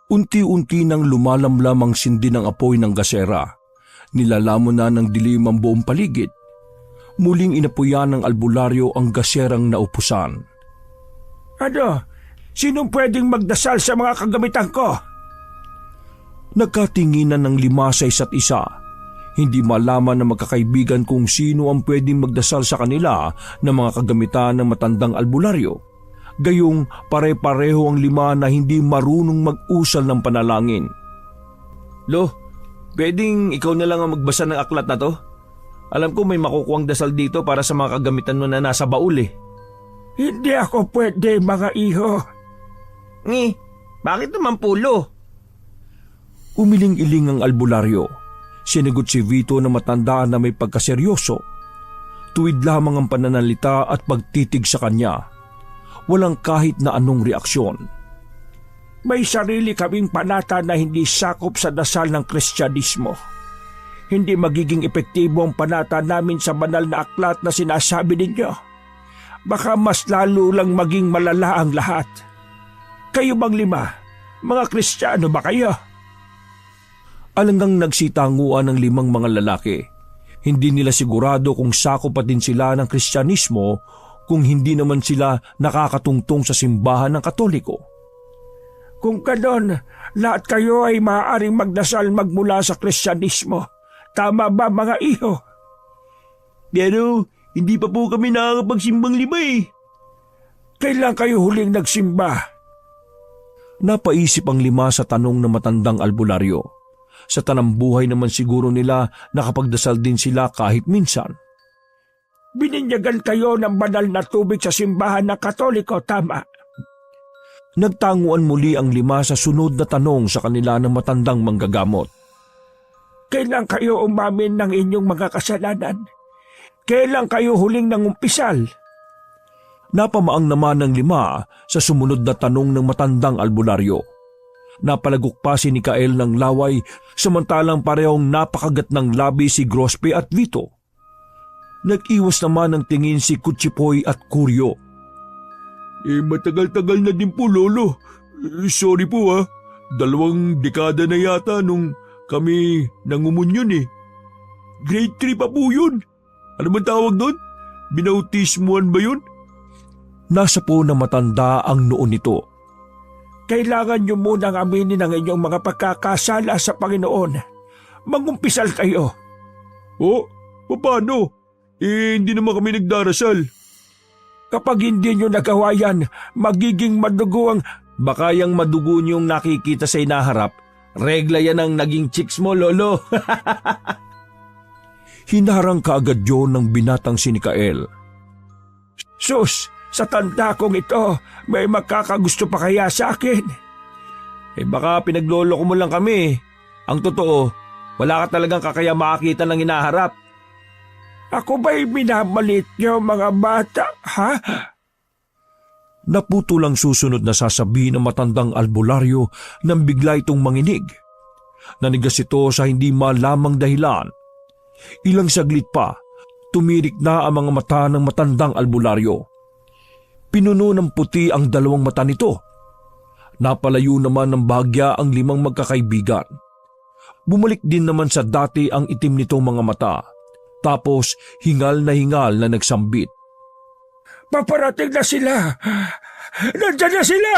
Unti-unti nang lumalamlam ang sindi ng apoy ng gasera. Nilalamon na ng dilim ang buong paligid. Muling inapuyan ng albularyo ang gaserang naupusan. Ano? Sinong pwedeng magdasal sa mga kagamitan ko? Nagkatinginan ng lima sa isa't isa. Hindi malaman ng magkakaibigan kung sino ang pwedeng magdasal sa kanila ng mga kagamitan ng matandang albularyo. Gayong pare-pareho ang lima na hindi marunong mag-usal ng panalangin. Lo, pwedeng ikaw na lang ang magbasa ng aklat na to? Alam ko may makukuhang dasal dito para sa mga kagamitan mo na nasa baul Hindi ako pwede, mga iho. Bakit naman pulo? Umiling-iling ang albularyo. Sinagot si Vito na matanda na may pagkaseryoso. Tuwid lamang ang pananalita at pagtitig sa kanya. Walang kahit na anong reaksyon. May sarili kaming panata na hindi sakop sa dasal ng Kristyanismo. Hindi magiging epektibo ang panata namin sa banal na aklat na sinasabi ninyo. Baka mas lalo lang maging malala ang lahat. Kayo bang lima? Mga Kristiyano ba kayo? Alangang nagsitanguan ng limang mga lalaki. Hindi nila sigurado kung sakop pa din sila ng Kristyanismo kung hindi naman sila nakakatungtong sa simbahan ng Katoliko. Kung ganon, lahat kayo ay maaaring magdasal magmula sa Kristyanismo. Tama ba, mga iho? Pero hindi pa po kami nakakapagsimbang lima Kailan kayo huling nagsimba? Napaisip ang lima sa tanong ng matandang albularyo. Sa tanambuhay naman siguro nila nakapagdasal din sila kahit minsan. Bininyagan kayo ng banal na tubig sa simbahan ng Katoliko, tama? Nagtanguan muli ang lima sa sunod na tanong sa kanila ng matandang manggagamot. Kailan kayo umamin ng inyong mga kasalanan? Kailan kayo huling nangumpisal? Napamaang naman ng 5 sa sumunod na tanong ng matandang albularyo. Napalagok pa si Mikael ng laway samantalang parehong napakagat ng labi si Grospe at Vito. Nag-iwas naman ng tingin si Kutsipoy at Kuryo. Matagal-tagal na din po, Lolo. Sorry po, ha. 2 dekada na yata nung kami nangumunyon eh. Grade 3 pa po yun. Ano man tawag doon? Binautismuhan ba yun? Nasa po na matanda ang noon nito. Kailangan niyo munang aminin ang inyong mga pagkakasala sa Panginoon. Mangumpisal kayo. Oh, paano? Hindi naman kami nagdarasal. Kapag hindi niyo nagawa yan, magiging madugo ang... Baka yung madugo niyong nakikita sa inaharap, regla yan ang naging chicks mo, Lolo. Hinarang kaagad yun ng binatang si Mikael. Sus, sa tanda kong ito, may magkakagusto pa kaya sa akin? Baka pinaglolo ko mo lang kami. Ang totoo, wala ka talagang kakaya makakita ng hinaharap. Ako ba'y minamalit niyo mga bata, ha? Naputo lang susunod na sasabihin ng matandang albularyo nang bigla itong manginig. Nanigas ito sa hindi malamang dahilan. Ilang saglit pa, tumirik na ang mga mata ng matandang albularyo. Pinuno ng puti ang 2 mata nito. Napalayo naman ng bahagya ang 5 magkakaibigan. Bumalik din naman sa dati ang itim nitong mga mata. Tapos hingal na nagsambit. Paparating na sila! Nandiyan na sila!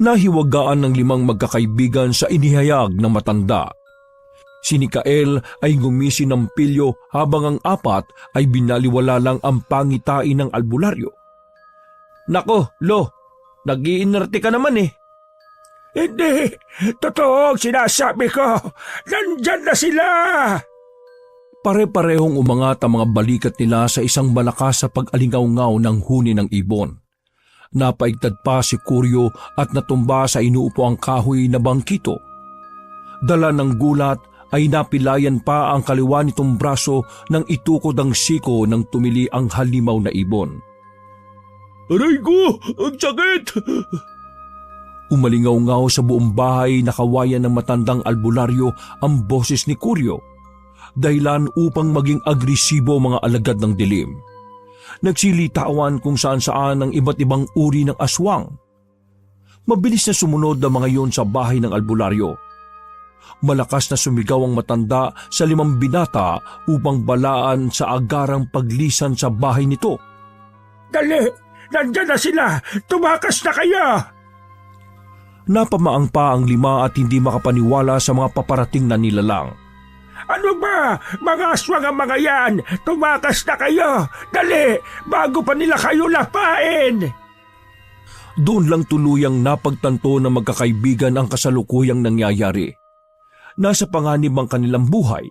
Nahiwagaan ng 5 magkakaibigan sa inihayag ng matanda. Si Mikael ay ngumisi ng pilyo habang ang 4 ay binaliwala lang ang pangitain ng albularyo. Nako, Lo, nag-iinerte ka naman eh. Hindi! Totoo ang sinasabi ko! Nandyan na sila! Pare-parehong umangat ang mga balikat nila sa isang malakas sa pag-alingaw-ngaw ng huni ng ibon. Napaigtad pa si Kuryo at natumba sa inuupuang kahoy na bangkito. Dala ng gulat ay napilayan pa ang kaliwa nitong braso nang itukod ang siko nang tumili ang halimaw na ibon. Aray ko! Ang sakit! Umalingaw-ngaw sa buong bahay na kawayan ng matandang albularyo ang boses ni Kuryo. Dahilan upang maging agresibo mga alagad ng dilim. Nagsilitawan kung saan-saan ang iba't ibang uri ng aswang. Mabilis na sumunod ang mga yon sa bahay ng albularyo. Malakas na sumigaw ang matanda sa 5 binata upang balaan sa agarang paglisan sa bahay nito. Dali! Nandyan na sila! Tumakas na kayo! Napamaang pa ang 5 at hindi makapaniwala sa mga paparating na nilalang. Ano ba? Mga aswang ang mga yan! Tumakas na kayo! Dali! Bago pa nila kayo lapain! Doon lang tuluyang napagtanto na magkakaibigan ang kasalukuyang nangyayari. Nasa panganib ang kanilang buhay.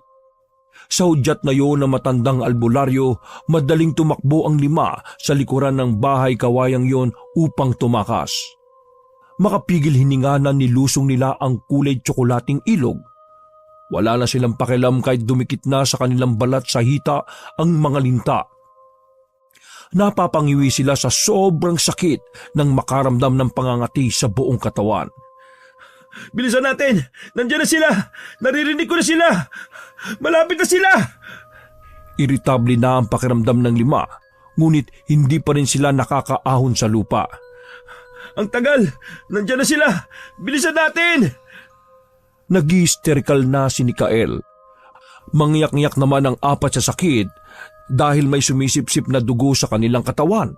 Sa hudyat na yon ng matandang albularyo, madaling tumakbo ang 5 sa likuran ng bahay kawayang yon upang tumakas. Makapigil hininga na nilusong nila ang kulay tsokolating ilog. Wala na silang pakialam kahit dumikit na sa kanilang balat sa hita ang mga linta. Napapangiwi sila sa sobrang sakit nang makaramdam ng pangangati sa buong katawan. Bilisan natin! Nandiyan na sila! Naririnig ko na sila! Malapit na sila! Irritable na ang pakiramdam ng 5, ngunit hindi pa rin sila nakakaahon sa lupa. Ang tagal! Nandiyan na sila! Bilisan natin! Nag-hysterical na si Mikael. Mangyak-ngyak naman ang 4 sa sakit dahil may sumisipsip na dugo sa kanilang katawan.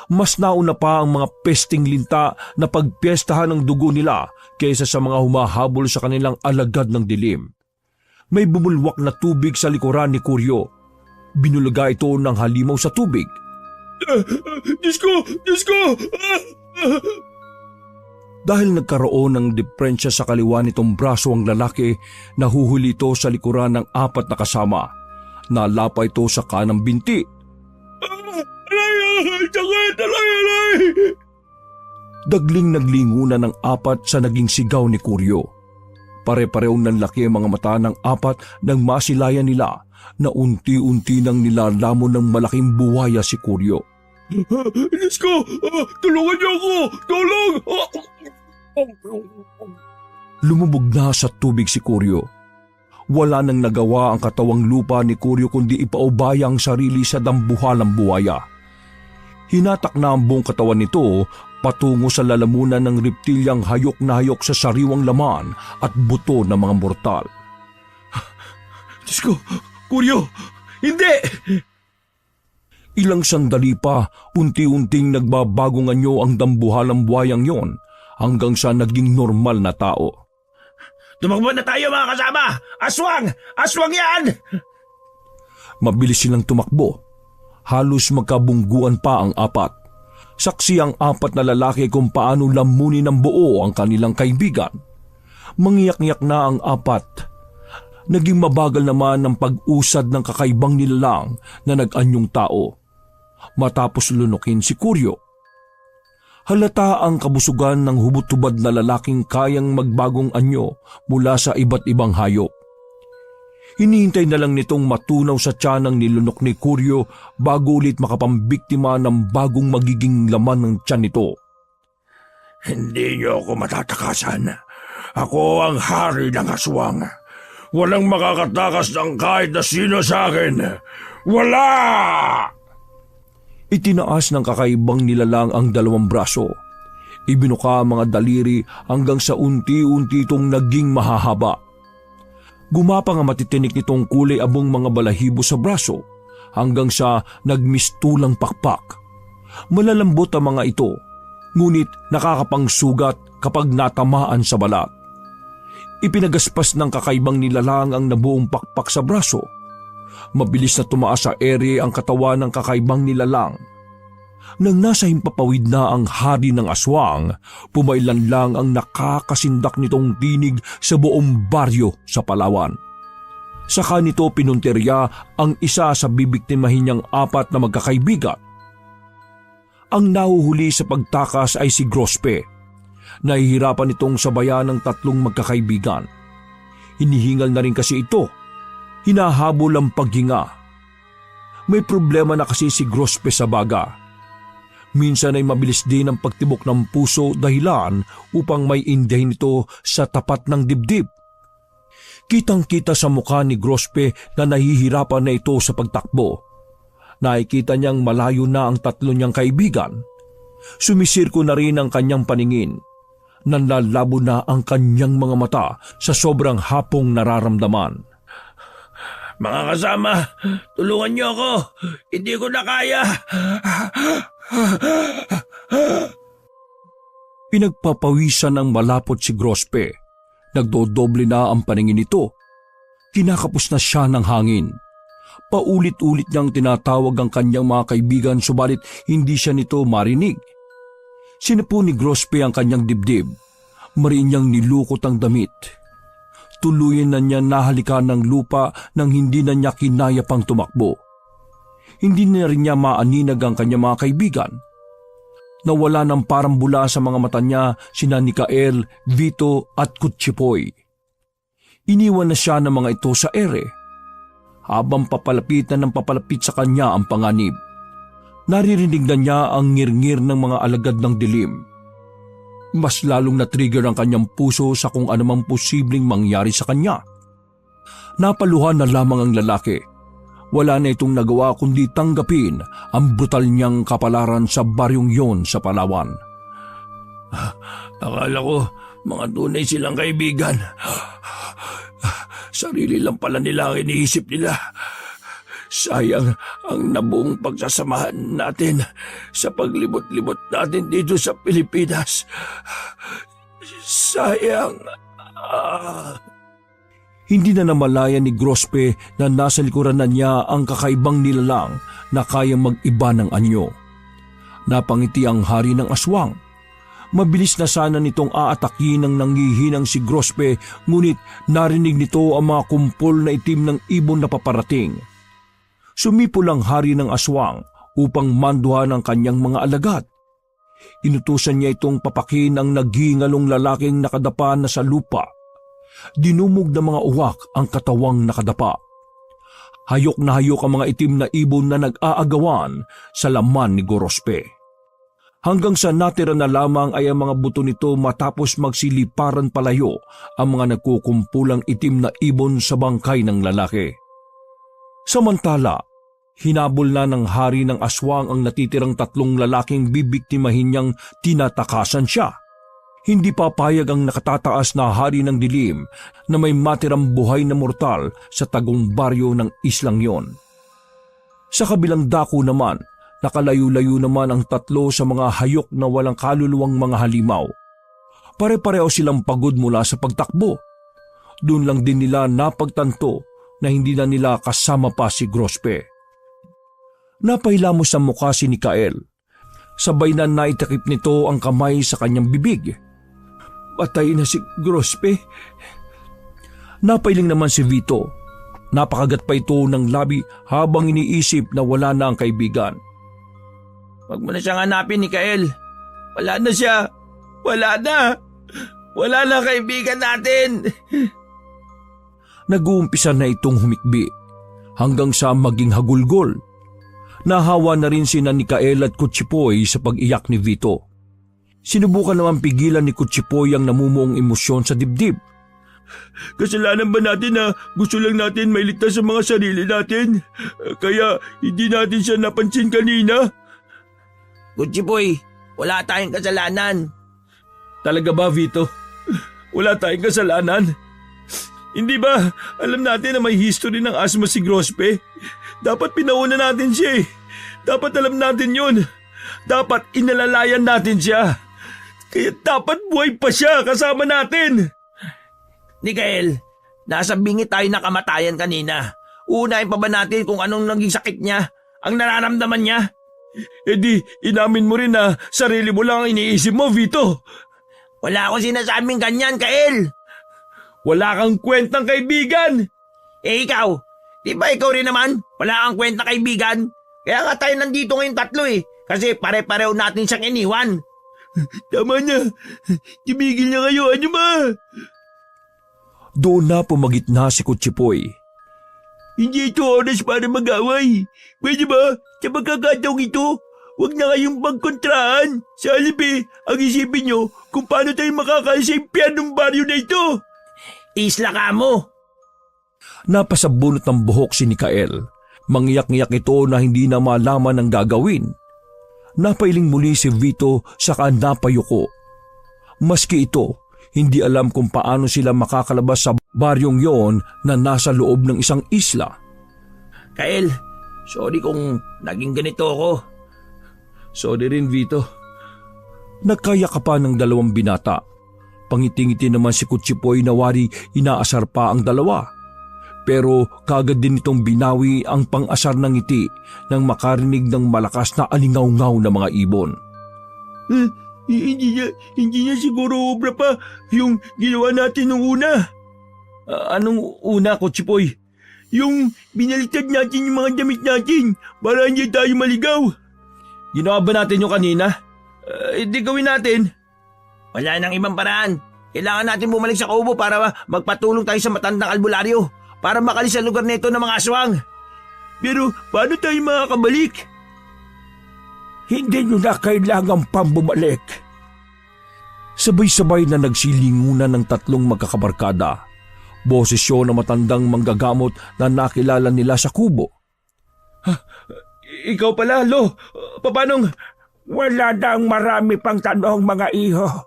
Mas nauna pa ang mga pesting linta na pagpiestahan ng dugo nila kaysa sa mga humahabol sa kanilang alagad ng dilim. May bumulwak na tubig sa likuran ni Kuryo. Binulaga ito ng halimaw sa tubig. Diyos ko! Diyos ko! Dahil nagkaroon ng diferensya sa kaliwa nitong braso ang lalaki, nahuhuli ito sa likuran ng 4 na kasama. Nalapa ito sa kanang binti. Alay! Sakit! Alay! Dagling naglingunan ng 4 sa naging sigaw ni Kuryo. Pare-parehong nanlaki ang mga mata ng 4 nang masilayan nila na unti-unti nang nilalamon ng malaking buwaya si Kuryo. Diyos ko! Tulungan niyo ako! Tulong! Lumubog na sa tubig si Kuryo. Wala nang nagawa ang katawang lupa ni Kuryo kundi ipaubaya ang sarili sa dambuhalang buwaya. Hinatak na ang buong katawan nito patungo sa lalamunan ng reptilyang hayok na hayok sa sariwang laman at buto ng mga mortal. Diyos ko, Kuryo, hindi! Ilang sandali pa, unti-unting nagbabagong anyo ang dambuhalang buhayang yon hanggang sa naging normal na tao. Tumakbo na tayo mga kasama! Aswang! Aswang yan! Mabilis silang tumakbo. Halos magkabungguan pa ang apat. Saksi ang apat na lalaki kung paano lamunin ng buo ang kanilang kaibigan. Mangiyak-ngiyak na ang apat. Naging mabagal naman ang pag-usad ng kakaibang nilalang na nag-anyong tao. Matapos lunukin si Kuryo. Halata ang kabusugan ng hubot-hubad na lalaking kayang magbagong anyo mula sa iba't ibang hayop. Hinihintay na lang nitong matunaw sa tiyanang nilunok ni Kuryo bago ulit makapambiktima ng bagong magiging laman ng tiyan nito. Hindi niyo ako matatakasan. Ako ang hari ng aswang. Walang makakatakas ng kahit na sino sa akin. Wala! Itinaas ng kakaibang nilalang ang dalawang braso. Ibinuka ang mga daliri hanggang sa unti-unti itong naging mahahaba. Gumapang ang matitinik nitong kulay abong mga balahibo sa braso hanggang sa nagmistulang pakpak. Malalambot ang mga ito, ngunit nakakapangsugat kapag natamaan sa balat. Ipinagaspas ng kakaibang nilalang ang nabuong pakpak sa braso. Mabilis na tumaas sa ere ang katawan ng kakaibang nilalang. Nang nasa himpapawid na ang hari ng aswang, pumailan lang ang nakakasindak nitong tinig sa buong baryo sa Palawan. Saka nito pinunterya ang isa sa bibiktimahin niyang apat na magkakaibigan. Ang nahuhuli sa pagtakas ay si Grospe. Nahihirapan itong sabayan ng tatlong magkakaibigan. Hinihingal na rin kasi ito. Hinahabol ang paghinga. May problema na kasi si Grospe sa baga. Minsan ay mabilis din ang pagtibok ng puso dahilan upang may indihin ito sa tapat ng dibdib. Kitang-kita sa mukha ni Grospe na nahihirapan na ito sa pagtakbo. Nakikita niyang malayo na ang tatlo niyang kaibigan. Sumisirko na rin ang kanyang paningin. Nanlalabo na ang kanyang mga mata sa sobrang hapong nararamdaman. Mga kasama, tulungan niyo ako. Hindi ko na kaya. Pinagpapawisan ng malapot si Grospe. Nagdodoble na ang paningin nito. Kinakapos na siya ng hangin. Paulit-ulit niyang tinatawag ang kanyang mga kaibigan subalit hindi siya nito marinig. Sinapo ni Grospe ang kanyang dibdib. Mariin niyang nilukot ang damit. Tuluyan na niya nahalikan ng lupa nang hindi na niya kinaya pang tumakbo. Hindi na rin niya maaninag ang kanyang mga kaibigan. Nawala ng parang bula sa mga mata niya sina Mikael, Vito at Kutsipoy. Iniwan na siya ng mga ito sa ere. Habang papalapit na ng papalapit sa kanya ang panganib, naririnig na niya ang ngir-ngir ng mga alagad ng dilim. Mas lalong na-trigger ang kanyang puso sa kung anumang posibleng mangyari sa kanya. Napaluhan na lamang ang lalaki. Wala na itong nagawa kundi tanggapin ang brutal niyang kapalaran sa baryong yon sa Palawan. Akala ko, mga tunay silang kaibigan. Sarili lang pala nila ang iniisip nila. Sayang ang nabuong pagsasamahan natin sa paglibot-libot natin dito sa Pilipinas. Sayang. Hindi na namalaya ni Grospe na nasa likuran na niya ang kakaibang nilalang na kayang mag-iba ng anyo. Napangiti ang hari ng aswang. Mabilis na sana nitong aatakin ng nanghihinang si Grospe ngunit narinig nito ang mga kumpol na itim ng ibon na paparating. Sumipol ang hari ng aswang upang manduhan ang kanyang mga alagad. Inutusan niya itong papakin ang naghingalong lalaking nakadapa na sa lupa. Dinumog ng mga uwak ang katawang nakadapa. Hayok na hayok ang mga itim na ibon na nag-aagawan sa laman ni Gorospe. Hanggang sa natira na lamang ay ang mga buto nito matapos magsiliparan palayo ang mga nagkukumpulang itim na ibon sa bangkay ng lalaki. Samantala, hinabol na ng hari ng aswang ang natitirang 3 lalaking bibiktimahin niyang tinatakasan siya. Hindi papayag ang nakatataas na hari ng dilim na may matirang buhay na mortal sa tagong baryo ng islang yon. Sa kabilang dako naman, nakalayo-layo naman ang 3 sa mga hayok na walang kaluluwang mga halimaw. Pare-pareho silang pagod mula sa pagtakbo. Doon lang din nila napagtanto na hindi na nila kasama pa si Grospe. Napailamos sa mukha si Mikael. Sabay na naitakip nito ang kamay sa kanyang bibig. Patay na si Grospe. Napailing naman si Vito. Napakagat pa ito ng labi habang iniisip na wala na ang kaibigan. Huwag mo na siyang hanapin, Mikael. Wala na siya. Wala na. Wala na kaibigan natin. Nag-uumpisa na itong humikbi hanggang sa maging hagulgol. Nahawa na rin sina Mikael at Kutsipoy sa pag-iyak ni Vito. Sinubukan naman pigilan ni Kutsipoy ang namumuong emosyon sa dibdib. Kasalanan ba natin na gusto lang natin mailigtas sa mga sarili natin? Kaya hindi natin siya napansin kanina? Kutsipoy, wala tayong kasalanan. Talaga ba, Vito? Wala tayong kasalanan? Hindi ba alam natin na may history ng asma si Grospe? Dapat pinauna natin siya eh. Dapat alam natin yun. Dapat inalalayan natin siya. Kaya dapat buhay pa siya kasama natin. Mikael, nasa bingi tayo na kamatayan kanina. Uunahin pa ba natin kung anong naging sakit niya? Ang nararamdaman niya? E di, inamin mo rin na sarili mo lang ang iniisip mo, Vito. Wala akong sinasabing ganyan, Kael. Wala kang kwentang kaibigan. Eh ikaw, di ba ikaw rin naman? Wala kang kwenta kaibigan. Kaya nga tayo nandito ngayong 3 eh. Kasi pare-pareho natin siyang iniwan. Tama na. Tumigil na kayo, ano ba? Doon na pumagitna si Kutsipoy. Hindi ito oras para mag-away. Pwede ba, sa pagkakataong ito, huwag na kayong magkontraan. Sa halip ang isipin nyo kung paano tayo makakalis sa impyernong baryo na ito. Isla ka mo. Napasabunot ng buhok si Mikael. Mangyak-ngyak ito na hindi na malaman ang gagawin. Napailing muli si Vito saka napayuko. Maski ito, hindi alam kung paano sila makakalabas sa baryong yon na nasa loob ng isang isla. Kael, sorry kung naging ganito ako. Sorry rin, Vito. Nagkayakapan ng 2 binata. Pangiting-ngiti naman si Kutsipoy na wari inaasar pa ang 2. Pero kagad din itong binawi ang pang-asar ng ngiti nang makarinig ng malakas na alingaw-ngaw na mga ibon. Hindi niya siguro obra pa yung ginawa natin nung una. Anong una, Kutsipoy? Yung binaliktad natin yung mga damit natin para hindi tayo maligaw. Ginawa ba natin yung kanina? Hindi gawin natin. Wala nang ibang paraan. Kailangan natin bumalik sa kubo para magpatulong tayo sa matandang albularyo para makalis sa lugar nito ng mga aswang. Pero paano tayo makakabalik? Hindi nyo na kailangang pambumalik. Sabay-sabay na nagsilingunan ng 3 magkakabarkada. Boses yun na matandang manggagamot na nakilala nila sa kubo. Ikaw pala, Lo. Papanong? Wala na ang marami pang tanong, mga iho.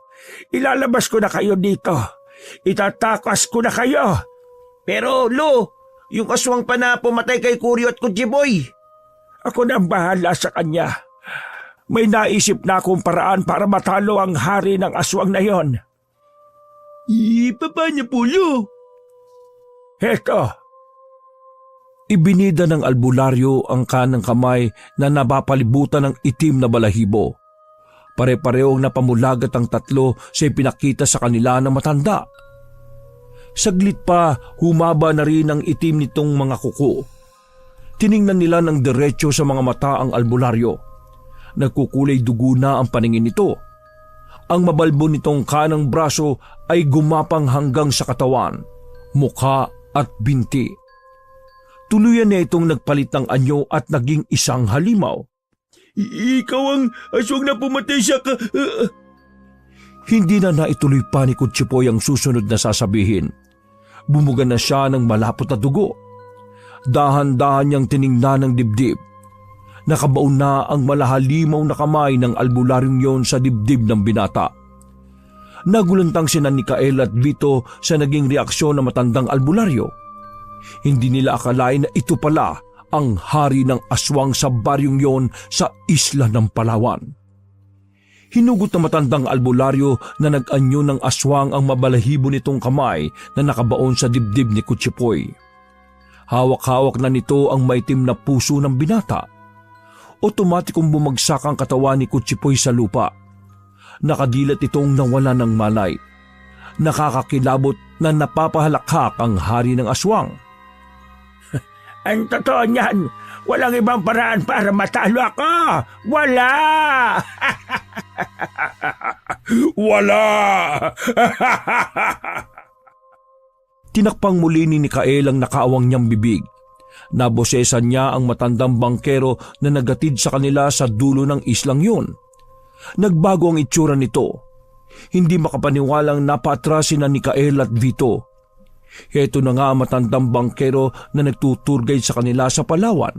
Ilalabas ko na kayo dito. Itatakas ko na kayo. Pero, Lo, yung aswang pa na pumatay kay Kuryo at Kutsipoy. Ako na ang bahala sa kanya. May naisip na akong paraan para matalo ang hari ng aswang na yon. Paano po, Lo? Heto. Ibinida ng albularyo ang kanang kamay na napapalibutan ng itim na balahibo. Pare-parehong napamulagat ang 3 sa ipinakita sa kanila ng matanda. Saglit pa, humaba na rin ang itim nitong mga kuko. Tiningnan nila ng diretso sa mga mata ang albularyo. Nagkukulay dugo na ang paningin nito. Ang mabalbo nitong kanang braso ay gumapang hanggang sa katawan, mukha at binti. Tuluyan na itong nagpalit ng anyo at naging isang halimaw. Ikaw ang aswang na pumatay sa Hindi na naituloy pa ni Kutsipoy ang susunod na sasabihin. Bumuga na siya ng malapot na dugo. Dahan-dahan niyang tiningnan ng dibdib. Nakabaon na ang malahalimaw na kamay ng albularyong yon sa dibdib ng binata. Nagulantang sina Nikael at Vito sa naging reaksyon ng matandang albularyo. Hindi nila akalain na ito pala ang hari ng aswang sa baryong yon sa isla ng Palawan. Hinugot na matandang albularyo na nag-anyo ng aswang ang mabalahibo nitong kamay na nakabaon sa dibdib ni Kutsipoy. Hawak-hawak na nito ang maitim na puso ng binata. Otomatikong bumagsak ang katawan ni Kutsipoy sa lupa. Nakadilat itong nawala ng malay. Nakakakilabot na napapahalakhak ang hari ng aswang. Ang totoo niyan, walang ibang paraan para matalo ako. Wala! Wala! Tinakpang muli ni Nikael ang nakaawang niyang bibig. Nabosesan niya ang matandang bangkero na nagatid sa kanila sa dulo ng islang yun. Nagbago ang itsura nito. Hindi makapaniwalang napaatrasin na Nikael at Vito. Heto na nga ang matandang bangkero na nagtuturgay sa kanila sa Palawan.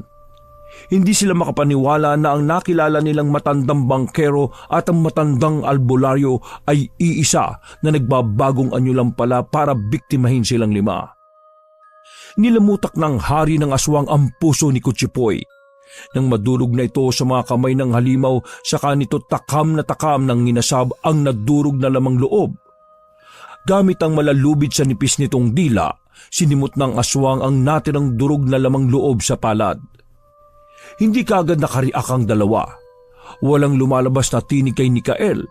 Hindi sila makapaniwala na ang nakilala nilang matandang bangkero at ang matandang albularyo ay iisa na nagbabagong anyo lang pala para biktimahin silang lima. Nilamutak ng hari ng aswang ang puso ni Kutsipoy. Nang madurog na ito sa mga kamay ng halimaw, saka nito takam na takam ng nginasab ang nadurog na lamang loob. Gamit ang malalubid sa nipis nitong dila, sinimot ng aswang ang natirang durog na lamang loob sa palad. Hindi kaagad nakariak ang dalawa. Walang lumalabas na tinig kay Nikael.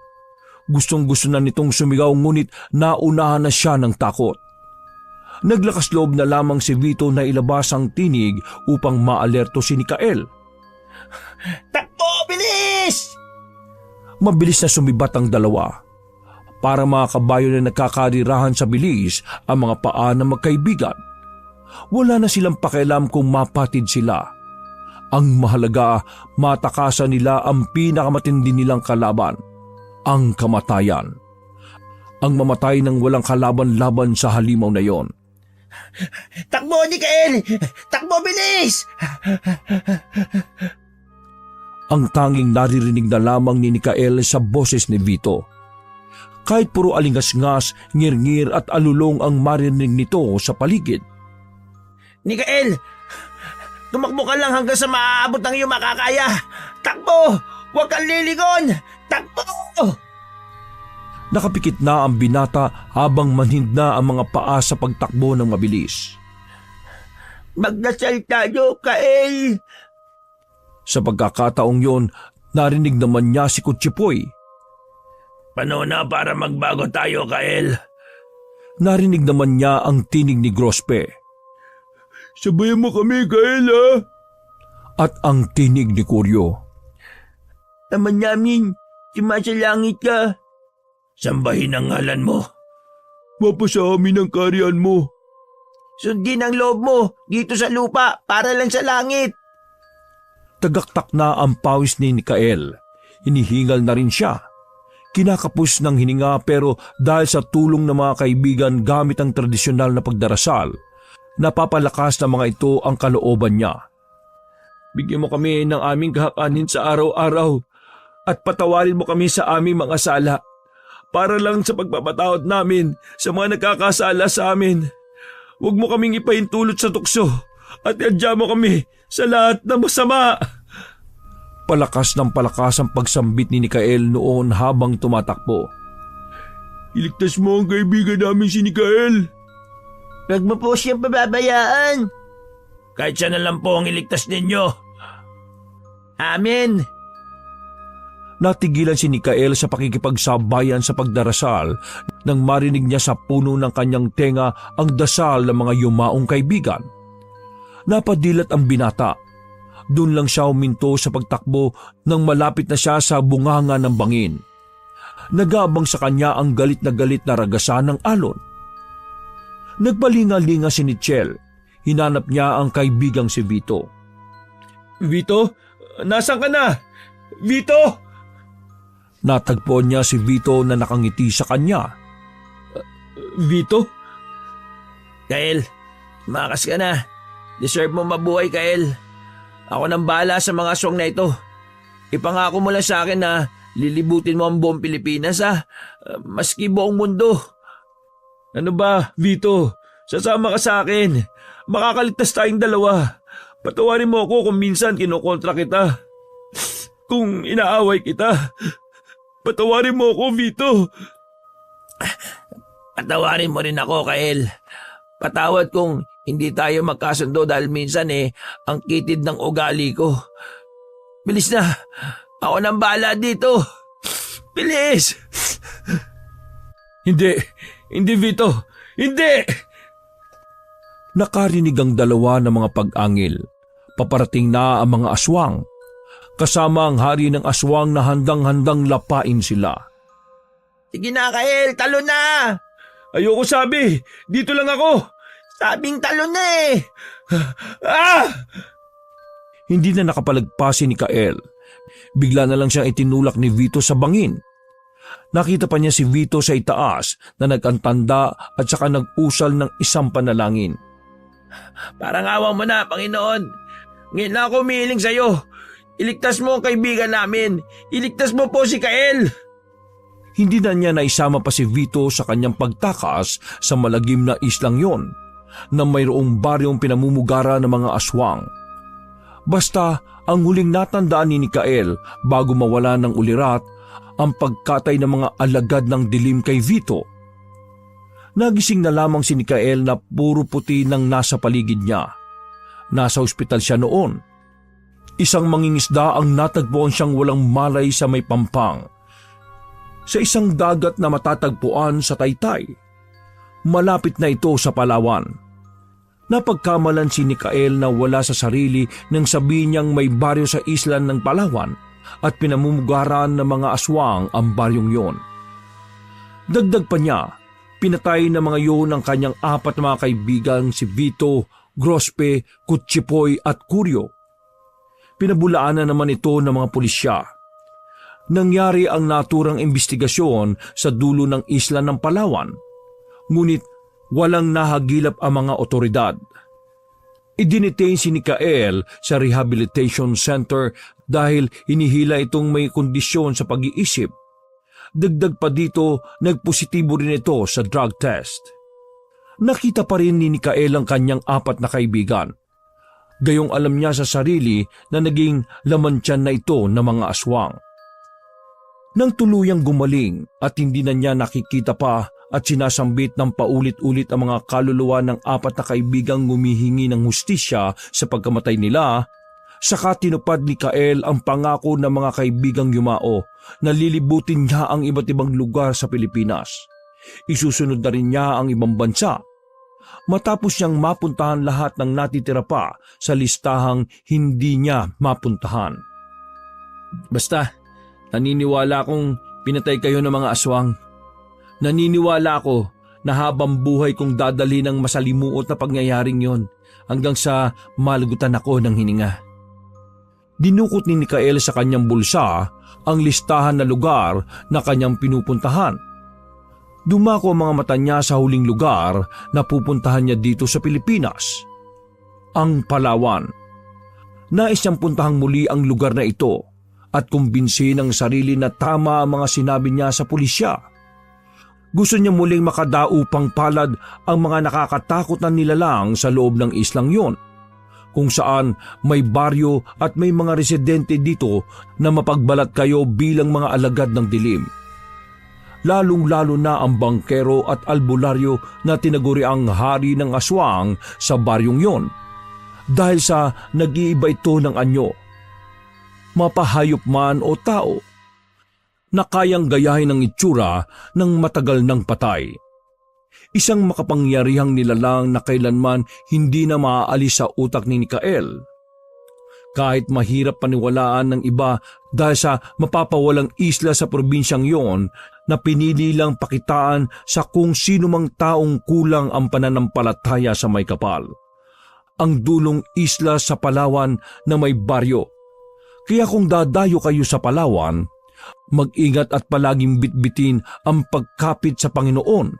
Gustong-gusto na nitong sumigaw ngunit naunahan na siya ng takot. Naglakas loob na lamang si Vito na ilabas ang tinig upang maalerto si Nikael. Takbo! Bilis! Mabilis na sumibat ang dalawa. Para mga kabayo na nagkakarirahan sa bilis ang mga paa ng magkaibigan. Wala na silang pakialam kung mapatid sila. Ang mahalaga, matakasan nila ang pinakamatindi nilang kalaban, ang kamatayan. Ang mamatay ng walang kalaban-laban sa halimaw na yon. Takbo, Nikael! Takbo, bilis! Ang tanging naririnig na lamang ni Nikael sa boses ni Vito. Kahit puro alingas-ngas, ngir-ngir at alulong ang marinig nito sa paligid. Nikael! Tumakbo ka lang hanggang sa maaabot ng iyong makakaya! Takbo! Huwag kang lilingon! Takbo! Nakapikit na ang binata habang manhind na ang mga paa sa pagtakbo ng mabilis. Magdasal tayo, Kael! Sa pagkakataong yon, narinig naman niya si Kutsipoy. Panahon na para magbago tayo, Kael. Narinig naman niya ang tinig ni Grospe. Sabayan mo kami, Kael, ha? At ang tinig ni Kuryo. Naman namin, sumasalangit ka. Sambahin ang ngalan mo. Mapasa amin ang kariyan mo. Sundin ang loob mo dito sa lupa para lang sa langit. Tagaktak na ang pawis ni Nikael. Hinihingal na rin siya. Kinakapos ng hininga pero dahil sa tulong ng mga kaibigan gamit ang tradisyonal na pagdarasal, napapalakas na mga ito ang kalooban niya. Bigyan mo kami ng aming kahakanin sa araw-araw at patawarin mo kami sa aming mga sala para lang sa pagpapatawad namin sa mga nagkakasala sa amin. Huwag mo kaming ipahintulot sa tukso at iadya mo kami sa lahat ng masama. Palakas ng palakas ang pagsambit ni Nikael noon habang tumatakbo. Iligtas mo ang kaibigan namin si Nikael. Huwag mo po siyang pababayaan. Kahit siya na lang po ang iligtas ninyo. Amen. Natigilan si Nikael sa pakikipagsabayan sa pagdarasal nang marinig niya sa puno ng kanyang tenga ang dasal ng mga yumaong kaibigan. Napadilat ang binata. Doon lang siya huminto sa pagtakbo nang malapit na siya sa bunganga ng bangin. Nagabang sa kanya ang galit na ragasan ng alon. Nagbalinga-linga si Nichelle. hinanap niya ang kaibigang si Vito. Vito, nasan ka na? Vito! Natagpuan niya si Vito na nakangiti sa kanya. Vito? Kael, makas ka na. Deserve mo mabuhay, Kael. Ako nang bahala sa mga aswang na ito. Ipangako mo lang sa akin na lilibutin mo ang buong Pilipinas, maski buong mundo. Ano ba, Vito? Sasama ka sa akin. Makakaligtas tayong dalawa. Patawarin mo ako kung minsan kinokontra kita. Kung inaaway kita. Patawarin mo ako, Vito. Patawarin mo rin ako, Kael. Patawad kung hindi tayo magkasundo dahil minsan ang kitid ng ugali ko. Bilis na. Ako nang bahala dito. Bilis! Hindi. Hindi, Vito. Hindi! Nakarinig ang dalawa ng mga pag-angil. Paparating na ang mga aswang. Kasama ang hari ng aswang na handang-handang lapain sila. Sige na, Kael. Talo na! Ayoko sabi. Dito lang ako. Sabing talo na Ah! Hindi na nakapalagpasin ni Kael. Bigla na lang siyang itinulak ni Vito sa bangin. Nakita pa niya si Vito sa itaas na nagantanda at saka nag-usal ng isang panalangin. Parang awa mo na, Panginoon. Ngayon na ako umihiling sa'yo. Iligtas mo ang kaibigan namin. Iligtas mo po si Kael. Hindi na niya naisama pa si Vito sa kanyang pagtakas sa malagim na islang yon na mayroong baryong pinamumugara ng mga aswang. Basta ang huling natandaan ni Kael bago mawala ng ulirat ang pagkatay ng mga alagad ng dilim kay Vito. Nagising na lamang si Kael na puro puti nang nasa paligid niya. Nasa ospital siya noon. Isang mangingisda ang natagpuan siyang walang malay sa may Pampang. Sa isang dagat na matatagpuan sa Taytay. Malapit na ito sa Palawan. Napagkamalan si Kael na wala sa sarili nang sabihin niyang may baryo sa isla ng Palawan at pinamumugaran ng mga aswang ang baryong yon. Dagdag pa niya, pinatay ng mga yon ang kanyang 4 na mga kaibigan si Vito, Grospe, Kutsipoy at Kuryo. Pinabulaanan naman ito ng mga pulisya. Nangyari ang naturang investigasyon sa dulo ng isla ng Palawan, ngunit walang nahagilap ang mga otoridad. Idinitain si Kael sa rehabilitation center dahil hinihila itong may kondisyon sa pag-iisip. Dagdag pa dito, nagpositibo rin ito sa drug test. Nakita pa rin ni Kael ang kanyang 4 na kaibigan. Gayong alam niya sa sarili na naging laman tiyan na ito ng mga aswang. Nang tuluyang gumaling at hindi na niya nakikita pa at sinasambit ng paulit-ulit ang mga kaluluwa ng 4 na kaibigang humihingi ng hustisya sa pagkamatay nila, saka tinupad ni Kael ang pangako ng mga kaibigang yumao na lilibutin niya ang iba't ibang lugar sa Pilipinas. Isusunod na rin niya ang ibang bansa. Matapos niyang mapuntahan lahat ng natitira pa sa listahang hindi niya mapuntahan. Basta, naniniwala akong pinatay kayo ng mga aswang. Naniniwala ako na habang buhay kong dadali ng masalimuot na pangyayaring yon hanggang sa malagutan ako ng hininga. Dinukot ni Kael sa kanyang bulsa ang listahan na lugar na kanyang pinupuntahan. Dumako ang mga mata niya sa huling lugar na pupuntahan niya dito sa Pilipinas, ang Palawan. Nais niyang puntahang muli ang lugar na ito at kumbinsin ang sarili na tama ang mga sinabi niya sa pulisya. Gusto niya muling makadaupang palad ang mga nakakatakot na nilalang sa loob ng islang yon, kung saan may baryo at may mga residente dito na mapagbalat kayo bilang mga alagad ng dilim. Lalong-lalo na ang bangkero at albularyo na tinaguri ang hari ng aswang sa baryong yon, dahil sa nag-iiba ito ng anyo. Mapahayop man o tao, na kayang gayahin ang itsura ng matagal ng patay. Isang makapangyarihang nilalang na kailanman hindi na maaalis sa utak ni Kael. Kahit mahirap paniwalaan ng iba dahil sa mapapawalang isla sa probinsyang yon na pinili lang pakitaan sa kung sino mang taong kulang ang pananampalataya sa may kapal. ang dulong isla sa Palawan na may baryo. Kaya kung dadayo kayo sa Palawan, mag-ingat at palaging bitbitin ang pagkapit sa Panginoon.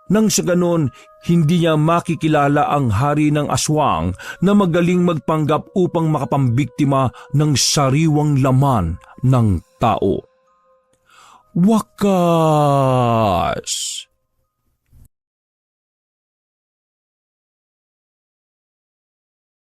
Nang sa ganon, hindi niya makikilala ang hari ng aswang na magaling magpanggap upang makapambiktima ng sariwang laman ng tao. Wakas!